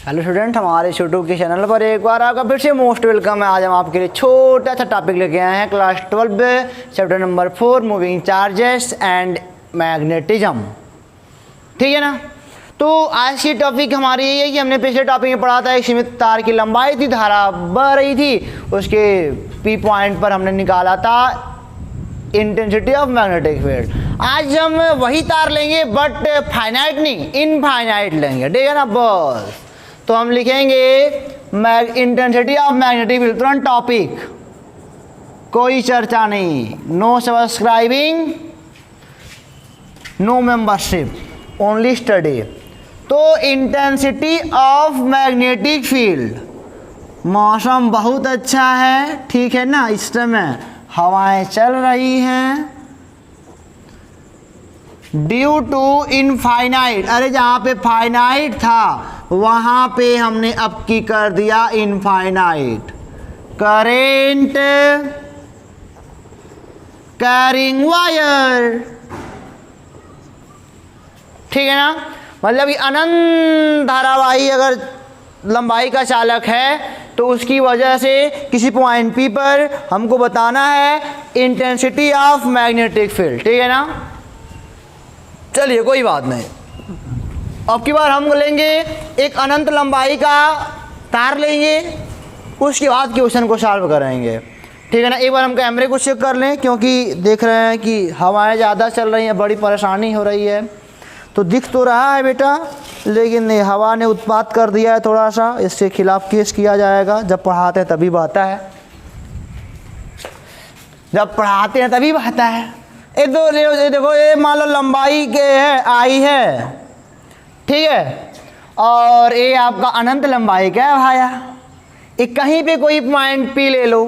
Hello student, हमारे YouTube के channel पर एक बार आपका फिर से मोस्ट वेलकम है। आज हम आपके लिए छोटा सा टॉपिक लेके आए हैं class 12 chapter number 4 moving charges and magnetism. ठीक है ना। तो आज की टॉपिक हमारी यही है कि हमने पिछले टॉपिक में पढ़ा था एक सीमित तार की लंबाई थी, धारा बह रही थी, उसके पी पॉइंट पर हमने निकाला था इंटेंसिटी ऑफ मैग्नेटिक फील्ड। आज हम वही तार लेंगे बट फाइनाइट नहीं, इनफाइनाइट लेंगे। ठीक है ना। बस तो हम लिखेंगे इंटेंसिटी ऑफ मैग्नेटिक फील्ड, तुरंत टॉपिक, कोई चर्चा नहीं, no subscribing, no membership, only study. तो इंटेंसिटी ऑफ मैग्नेटिक फील्ड, मौसम बहुत अच्छा है, ठीक है ना, इस समय हवाएं चल रही हैं ड्यू टू इनफाइनाइट। अरे जहाँ पे फाइनाइट था वहाँ पे हमने अब की कर दिया इनफाइनाइट। करेंट कैरिंग वायर, ठीक है ना। मतलब कि अनंत धारावाही अगर लंबाई का चालक है तो उसकी वजह से किसी पॉइंट पी पर हमको बताना है इंटेंसिटी ऑफ मैग्नेटिक फील्ड। ठीक है ना। चलिए कोई बात नहीं, अब की बार हम लेंगे एक अनंत लंबाई का तार लेंगे, उसके बाद क्वेश्चन को सॉल्व करेंगे। ठीक है ना। एक बार हम कैमरे को चेक कर लें क्योंकि देख रहे हैं कि हवाएं ज़्यादा चल रही हैं, बड़ी परेशानी हो रही है। तो दिख तो रहा है बेटा, लेकिन हवा ने उत्पात कर दिया है थोड़ा सा, इसके खिलाफ केस किया जाएगा। जब पढ़ाते हैं तभी बहता है, जब पढ़ाते हैं तभी बहता है। देखो ये मान लो लंबाई के है आई है, ठीक है, और ये आपका अनंत लंबाई का है भाया। एक कहीं पे कोई पॉइंट पी ले लो,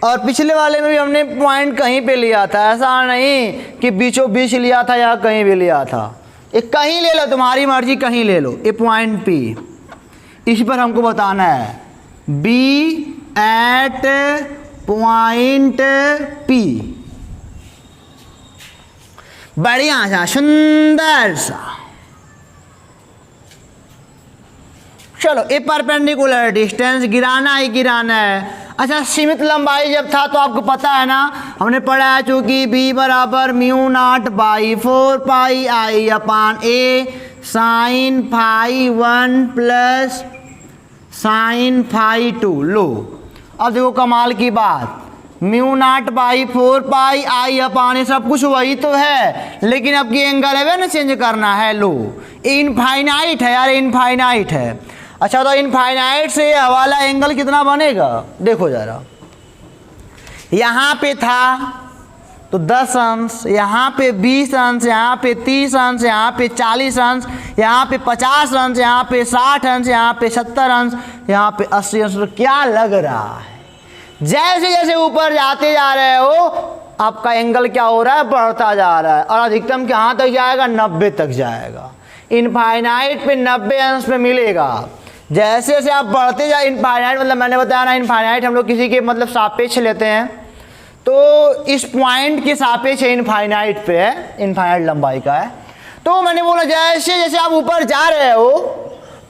और पिछले वाले में भी हमने पॉइंट कहीं पे लिया था, ऐसा नहीं कि बीचों बीच लिया था या कहीं भी लिया था। एक कहीं ले लो, तुम्हारी मर्जी, कहीं ले लो। ये पॉइंट पी, इस पर हमको बताना है बी एट पॉइंट पी। बढ़िया सा, सुंदर सा। चलो, ये परपेंडिकुलर डिस्टेंस गिराना ही गिराना है। अच्छा, सीमित लंबाई जब था तो आपको पता है ना, हमने पढ़ा है चूंकि b बराबर mu naught by 4 pi I upon A sine phi 1 plus sine phi 2। लो अब देखो कमाल की बात, mu naught by 4 pi I upon A सब कुछ वही तो है, लेकिन अब की एंगल है ना चेंज करना है। लो इनफाइनाइट है यार, इनफाइनाइट है। अच्छा, तो इनफाइनाइट से हवाला एंगल कितना बनेगा देखो जरा। यहाँ पे था तो 10 अंश, यहाँ पे 20 अंश, यहाँ पे 30 अंश, यहाँ पे 40 अंश, यहाँ पे 50 अंश, यहाँ पे 60 अंश, यहाँ पे 70 अंश, यहाँ पे 80 अंश। तो क्या लग रहा है, जैसे जैसे ऊपर जाते जा रहे हो आपका एंगल क्या हो रहा है, बढ़ता जा रहा है, और अधिकतम कहाँ तक जाएगा, 90 तक जाएगा। इनफाइनाइट पे 90 अंश पे मिलेगा। जैसे जैसे आप बढ़ते जाए, इनफाइनाइट मतलब मैंने बताया ना, इनफाइनाइट हम लोग किसी के मतलब सापेक्ष लेते हैं, तो इस पॉइंट के सापेक्ष इनफाइनाइट पे है, इनफाइनाइट लंबाई का है। तो मैंने बोला जैसे जैसे आप ऊपर जा रहे हो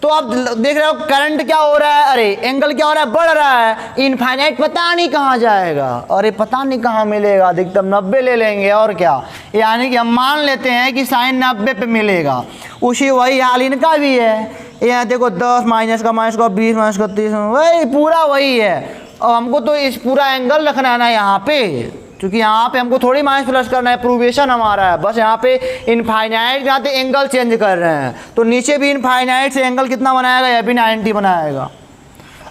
तो आप देख रहे हो करंट क्या हो रहा है, अरे एंगल क्या हो रहा है, बढ़ रहा है। इनफाइनाइट पता नहीं कहाँ जाएगा, अरे पता नहीं कहाँ मिलेगा, अधिकतम 90 ले लेंगे और क्या, यानी कि हम मान लेते हैं कि साइन 90 पे मिलेगा। उसी वही हाल इनका भी है। यहाँ देखो 10 माइनस का 20 माइनस का 30, वही पूरा वही है। और हमको तो इस पूरा एंगल रखना है ना यहाँ पे, क्योंकि यहाँ पे हमको थोड़ी माइनस प्लस करना है, प्रूवेशन हमारा है। बस यहाँ पे इनफाइनाइट यहाँ पे एंगल चेंज कर रहे हैं, तो नीचे भी इनफाइनाइट से एंगल कितना बनाएगा, यह भी 90 बनाएगा।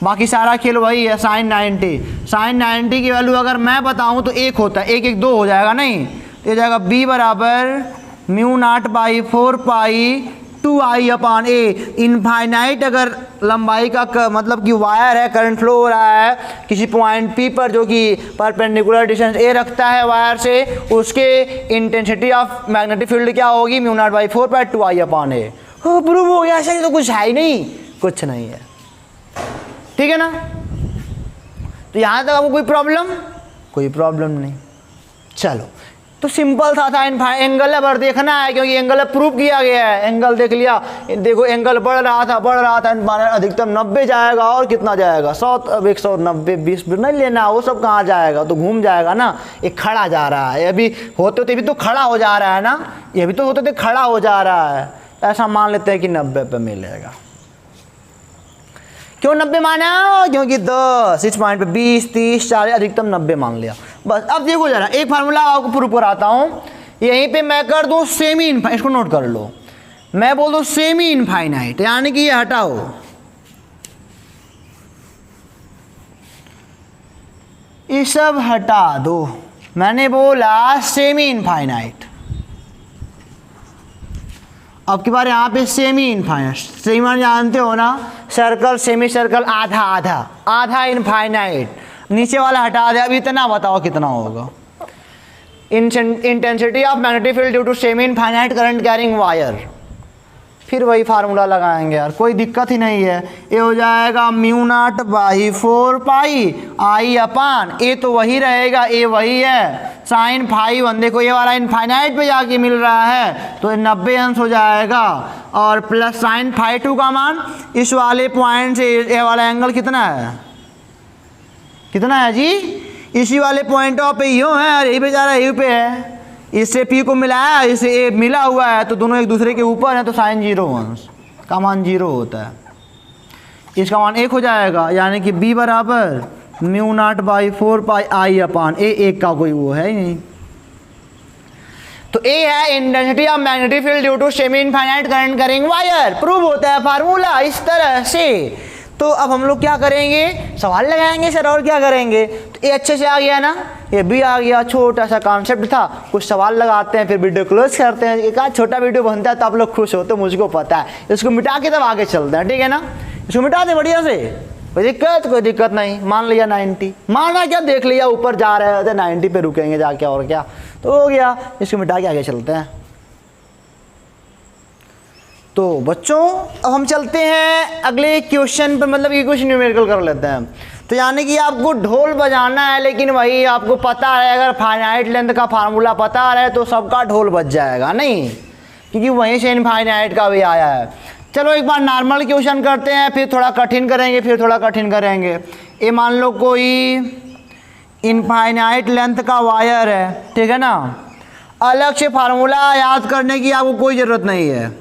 बाकी सारा खेल वही है, साइन 90। साइन 90 की वैल्यू अगर मैं बताऊँ तो 1 होता है, 1 1 2 हो जाएगा, नहीं तो जाएगा b बराबर mu naught by 4 pi 2 I upon A. Infinite अगर लंबाई का मतलब कि वायर है, करंट फ्लो हो रहा है किसी पॉइंट पी पर जो कि परपेंडिकुलर डिस्टेंस ए रखता है वायर से, उसके इंटेंसिटी ऑफ मैग्नेटिक फील्ड क्या होगी, mu naught by 4 pi 2 I upon A. Prove हो गया। ऐसा ही तो कुछ है ही नहीं, कुछ नहीं है। ठीक है ना। तो यहाँ तक आपको कोई प्रॉब्लम नहीं। चलो तो सिंपल था एंगल है, पर देखना है क्योंकि एंगल प्रूव किया गया है। एंगल देख लिया, देखो एंगल बढ़ रहा था, अधिकतम 90 जाएगा और कितना जाएगा 100, अब 190 20 नहीं लेना, वो सब कहाँ जाएगा, तो घूम जाएगा ना। एक खड़ा जा रहा है, अभी होते भी तो खड़ा हो जा रहा है ना, ये भी तो होते थे खड़ा हो जा रहा है। ऐसा मान लेते हैं कि 90 पे मिलेगा। क्यों 90 माना, क्योंकि 10 इस पॉइंट पे 20 30 40 अधिकतम 90 मान लिया बस। अब देखो जरा एक फार्मूला आपको प्रूव कराता हूँ। यहीं पे मैं कर दूँ सेमी इनफाइनाइट, इसको नोट कर लो, मैं बोल दूँ सेमी इनफाइनाइट, यानी कि ये हटाओ, ये सब हटा दो, मैंने बोला सेमी इनफाइनाइट। अब की बार यहाँ पे सेमी इनफाइनाइट, सेमी मान जानते हो ना, सर्कल सेमी सर्कल आधा आधा, आधा इनफाइनाइट, नीचे वाला हटा दे। अब इतना बताओ कितना होगा। Intensity of magnetic field due to semi infinite current carrying wire, फिर वही फार्मूला लगाएंगे यार, कोई दिक्कत ही नहीं है। ये हो जाएगा mu naught by 4 pi I upon, ए तो वही रहेगा, ए वही है, साइन फाई 1, देखो ये वाला इनफाइनाइट पे जाके मिल रहा है तो 90 अंश हो जाएगा, और प्लस साइन फाई 2 का मान इस वाले पॉइंट से ये वाला एंगल कितना है, कितना है जी, इसी वाले पॉइंट ऑफ पे यूँ है और यही बेचारा यू पे है, इससे पी को मिलाया, इससे ए मिला हुआ है, तो दोनों एक दूसरे के ऊपर है, तो साइन 0 अंश का मान 0 होता है, इसका मान 1 हो जाएगा, यानी कि बी बराबर mu naught by 4 pi I upon ए, एक का कोई वो है ही नहीं। तो ए है intensity of magnetic field due to semi infinite current carrying wire, prove होता है फार्मूला इस तरह से। तो अब हम लोग क्या करेंगे, सवाल लगाएंगे सर, और क्या करेंगे। तो ये अच्छे से आ गया ना, ये भी आ गया, छोटा सा कॉन्सेप्ट था, कुछ सवाल लगाते हैं फिर वीडियो क्लोज करते हैं। एक आध छोटा वीडियो बनता है तो आप लोग खुश होते, मुझको पता है। इसको मिटा के तब आगे चलते हैं, ठीक है ना, इसको मिटा दें बढ़िया से, कोई दिक्कत नहीं। मान लिया 90, माना क्या, देख लिया ऊपर जा रहे थे 90 पे रुकेंगे जाके, और क्या, तो हो गया, इसको मिटा के आगे चलते हैं। तो बच्चों अब हम चलते हैं अगले क्वेश्चन पर, मतलब ये कुछ न्यूमेरिकल कर लेते हैं। तो यानी कि आपको ढोल बजाना है, लेकिन वही आपको पता है, अगर फाइनाइट लेंथ का फार्मूला पता है तो सबका ढोल बज जाएगा नहीं, क्योंकि वहीं से इनफाइनाइट का भी आया है। चलो एक बार नॉर्मल क्वेश्चन करते हैं, फिर थोड़ा कठिन करेंगे, फिर थोड़ा कठिन करेंगे। ये मान लो कोई इनफाइनाइट लेंथ का वायर है, ठीक है ना, अलग से फार्मूला याद करने की आपको कोई ज़रूरत नहीं है।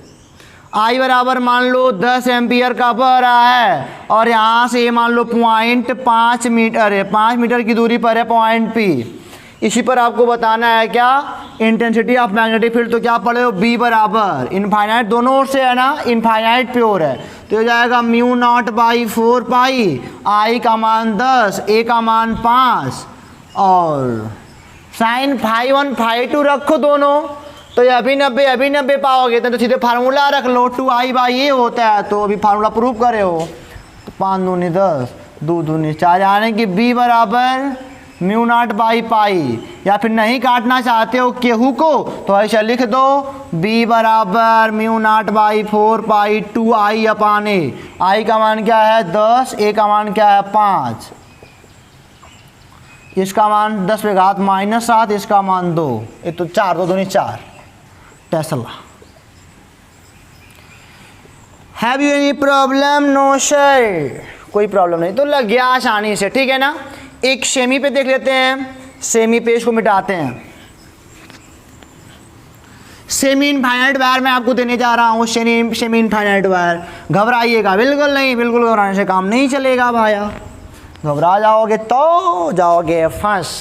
आई बराबर मान लो 10 एम्पियर का बह रहा है, और यहाँ से ये मान लो 0.5 मीटर है, 5 मीटर की दूरी पर है पॉइंट पी। इसी पर आपको बताना है क्या, इंटेंसिटी ऑफ मैग्नेटिक फील्ड। तो क्या पढ़े हो, बी बराबर इनफाइनाइट दोनों ओर से है ना, इनफाइनाइट प्योर है, तो हो जाएगा म्यू नॉट बाई 4 पाई, आई का मान 10, ए का मान 5, और साइन फाई 1 फाई 2 रखो दोनों, तो ये अभी 90 पाओगे, तो सीधे फार्मूला रख लो, 2i बाई ए होता है, तो अभी फार्मूला प्रूव करे हो, तो 5 दूनी 10, 2 दूनी 4, यानी कि बी बराबर म्यू नॉट बाई पाई। या फिर नहीं काटना चाहते हो केहू को तो ऐसा लिख दो, बी बराबर mu naught by 4 pi 2i अपान ए। आई का मान क्या है 10, ए का मान क्या है 5, इसका मान 10 पे घात -7, इसका मान 2, ये तो 4, 2 दूनी 4 tesla. Have you any problem, no sir, कोई प्रॉब्लम नहीं, तो लग गया आसानी से, ठीक है ना। एक सेमी पे देख लेते हैं, सेमी पे इसको मिटाते हैं। सेमी इनफाइनाइट वायर मैं आपको देने जा रहा हूँ, सेमी इनफाइनाइट वायर। घबराइएगा बिल्कुल नहीं, बिल्कुल घबराने से काम नहीं चलेगा भाया, घबरा जाओगे तो जाओगे फंस।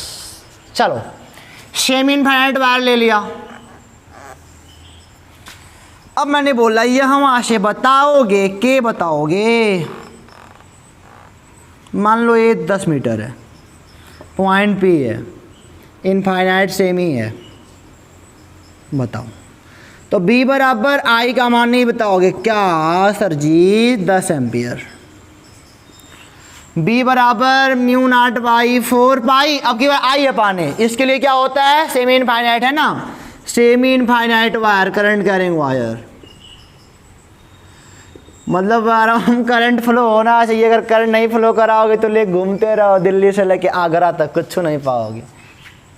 चलो सेमी इनफाइनाइट वायर ले लिया। अब मैंने बोला ये हम वहाँ से बताओगे, के बताओगे, मान लो ये 10 मीटर है, पॉइंट पी है, इनफाइनाइट सेमी है, बताओ। तो बी बराबर आई का मान नहीं बताओगे क्या सर जी, 10 एम्पियर। बी बराबर म्यू नॉट बाई 4 पाई, अब की बार आई अपान है, इसके लिए क्या होता है, सेमी इनफाइनाइट है ना, semi infinite wire, current carrying wire, मतलब आराम करंट फ्लो होना चाहिए। अगर करंट नहीं फ्लो कराओगे तो ले घूमते रहो दिल्ली से लेके आगरा तक, कुछ नहीं पाओगे।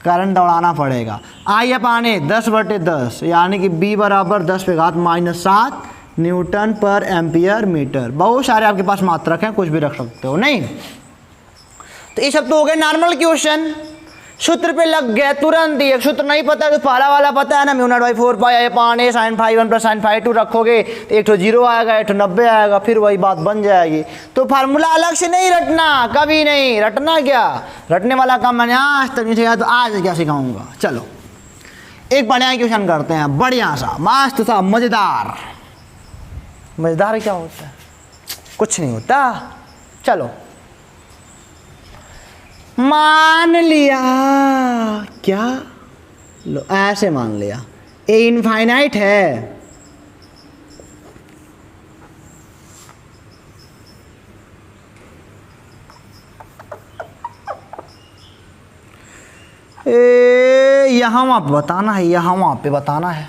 करंट दौड़ाना पड़ेगा। आई अपान ए 10/10 यानी कि B बराबर 10⁻⁷ न्यूटन पर एम्पियर मीटर। बहुत सारे आपके पास मात्रक हैं, कुछ भी रख सकते हो नहीं। तो ये सब तो हो गए नॉर्मल क्वेश्चन, सूत्र पे लग गए तुरंत ही। एक सूत्र नहीं पता तो पहला वाला पता है ना, μ0/4 अपान ए sin φ1 + sin φ2 रखोगे तो एक तो 0 आएगा, एक तो 90 आएगा, फिर वही बात बन जाएगी। तो फार्मूला अलग से नहीं रटना, कभी नहीं रटना। क्या रटने वाला काम मैंने आज तक नहीं सिखाया, तो आज क्या सिखाऊंगा। चलो एक बढ़िया क्वेश्चन करते हैं, बढ़िया सा मस्त सा मजेदार। मजेदार क्या होता है? कुछ नहीं होता। चलो मान लिया, क्या लो ऐसे मान लिया ए इनफाइनाइट है, यहां वहां पे बताना है, यहां वहां पे बताना है,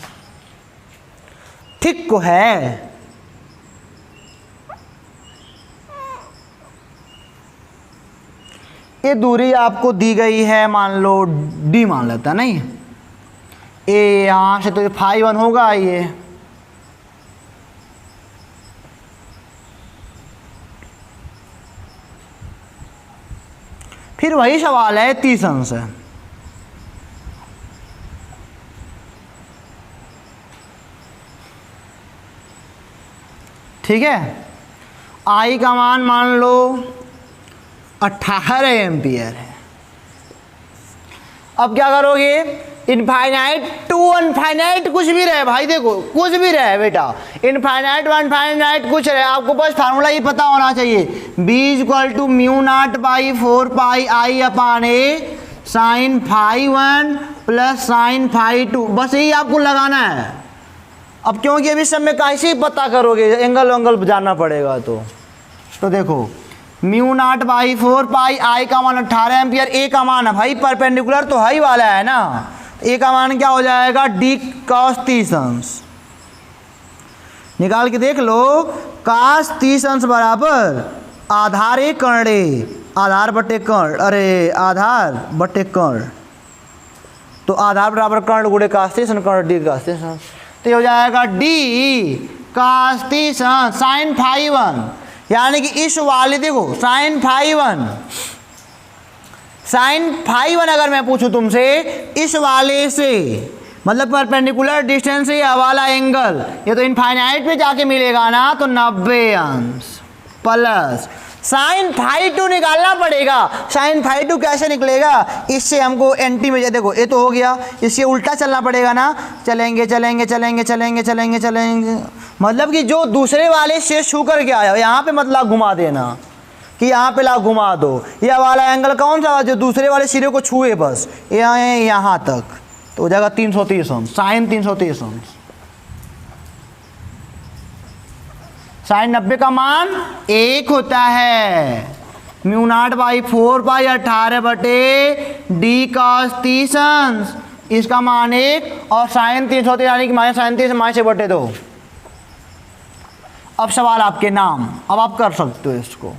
ठीक को है। ये दूरी आपको दी गई है, मान लो D मान लेता नहीं, ए यहाँ से तो ये φ1 होगा ये, फिर वही सवाल है 30 अंश है। ठीक है, आई का मान लो 18 एम्पियर है। अब क्या करोगे, इनफाइनाइट टू अनफाइनाइट कुछ भी रहे भाई, देखो कुछ भी रहे बेटा, इनफाइनाइट अनफाइनाइट कुछ रहे, आपको बस फार्मूला ये पता होना चाहिए, B = μ0/4 I upon A sin φ1 + sin φ2, बस यही आपको लगाना है। अब क्योंकि अभी सब में कैसे ही पता करोगे, एंगल जानना पड़ेगा। तो देखो μ0/4 I का मान 18 एम्पियर, ए का मान है भाई परपेंडिकुलर तो हाई वाला है ना, ए का मान क्या हो जाएगा D cos 30 अंश। निकाल के देख लो, cos 30 अंश बराबर आधार ए कर्ण ए, आधार बटे कर्ण, अरे आधार बटे कर्ण, तो आधार बराबर कर्ण गुणे cos 30 अंश, कर्ण D cos 30 अंश, तो ये हो जाएगा D cos 30 अंश sin φ1, यानी कि इस वाले देखो sin φ1 अगर मैं पूछूं तुमसे, इस वाले से मतलब परपेंडिकुलर डिस्टेंस से यह वाला एंगल, ये तो इनफाइनाइट पे जाके मिलेगा ना, तो 90 अंश प्लस sin φ2 निकालना पड़ेगा। sin φ2 कैसे निकलेगा, इससे हमको एंटी में देखो ये तो हो गया, इससे उल्टा चलना पड़ेगा ना, चलेंगे चलेंगे चलेंगे चलेंगे चलेंगे चलेंगे, मतलब कि जो दूसरे वाले से छू कर के आया यहाँ पे मतलब घुमा देना, कि यहाँ पे ला घुमा दो, यह वाला एंगल कौन सा जो दूसरे वाले सिरे को छुए बस यहाँ तक, तो हो जाएगा 330 अंश, sin 330 अंश। sin 90 का मान 1 होता है, μ0/4 18/D cos 30 अंश, इसका मान 1 और sin 330 यानी कि -sin 30 से बटे 2। अब सवाल आपके नाम, अब आप कर सकते हो इसको।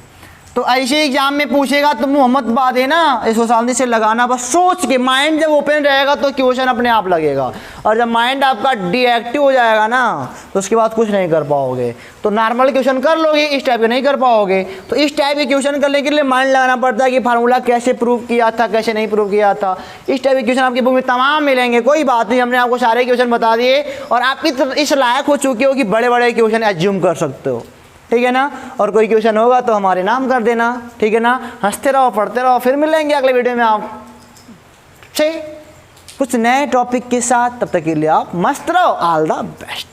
तो ऐसे एग्जाम में पूछेगा तो मोहम्मद बाद है ना, इसको सामने से लगाना, बस सोच के, माइंड जब ओपन रहेगा तो क्वेश्चन अपने आप लगेगा, और जब माइंड आपका डीएक्टिव हो जाएगा ना तो उसके बाद कुछ नहीं कर पाओगे। तो नॉर्मल क्वेश्चन कर लोगे, इस टाइप के नहीं कर पाओगे। तो इस टाइप के क्वेश्चन करने के लिए माइंड लगाना पड़ता है कि फार्मूला कैसे प्रूव किया था, कैसे नहीं प्रूव किया था। इस टाइप के क्वेश्चन आपकी बुक में तमाम मिलेंगे, कोई बात नहीं, हमने आपको सारे क्वेश्चन बता दिए और आपकी इस लायक हो चुके हो कि बड़े बड़े क्वेश्चन एज्यूम कर सकते हो, ठीक है ना। और कोई क्वेश्चन होगा तो हमारे नाम कर देना, ठीक है ना। हंसते रहो, पढ़ते रहो, फिर मिलेंगे अगले वीडियो में आप से कुछ नए टॉपिक के साथ। तब तक के लिए आप मस्त रहो। All the best.